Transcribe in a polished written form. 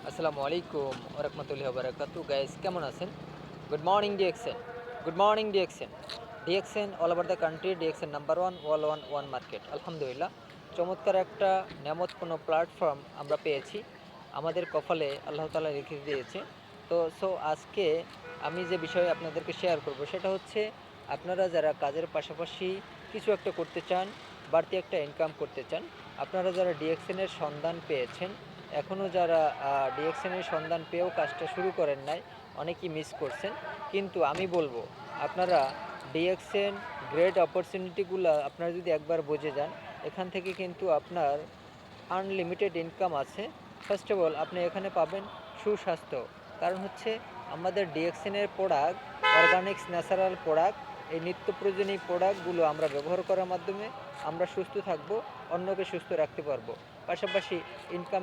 আসসালামু আলাইকুম ওরহমতুল্লাহি বারাকাতু গাইস, কেমন আছেন? Good morning DXN. Good morning DXN. DXN all over the country, DXN number one, wall one one market. আলহামদুলিল্লাহ, চমৎকার একটা নেমতপূর্ণ প্ল্যাটফর্ম আমরা পেয়েছি, আমাদের কপালে আল্লাহ তাআলা রেখে দিয়েছে। তো আজকে আমি যে বিষয়ে আপনাদেরকে শেয়ার করব সেটা হচ্ছে, আপনারা যারা কাজের পাশাপাশি কিছু একটা করতে চান, বাড়তি একটা ইনকাম করতে চান, আপনারা যারা ডিএক্সএনের সন্ধান পেয়েছেন, এখনও যারা ডিএক্সএনের সন্ধান পেয়েও কাজটা শুরু করেন নাই, অনেকেই মিস করছেন। কিন্তু আমি বলবো, আপনারা ডিএক্সএন গ্রেট অপরচুনিটিগুলো আপনারা যদি একবার বুঝে যান, এখান থেকে কিন্তু আপনার আনলিমিটেড ইনকাম আছে। ফার্স্ট অফ অল আপনি এখানে পাবেন সুস্বাস্থ্য। কারণ হচ্ছে আমাদের ডিএক্সএনের প্রোডাক্ট অর্গানিক্স ন্যাচারাল প্রোডাক্ট। এই নিত্য প্রয়োজনীয় প্রোডাক্টগুলো আমরা ব্যবহার করার মাধ্যমে আমরা সুস্থ থাকবো, অন্যকে সুস্থ রাখতে পারবো, পাশাপাশি ইনকাম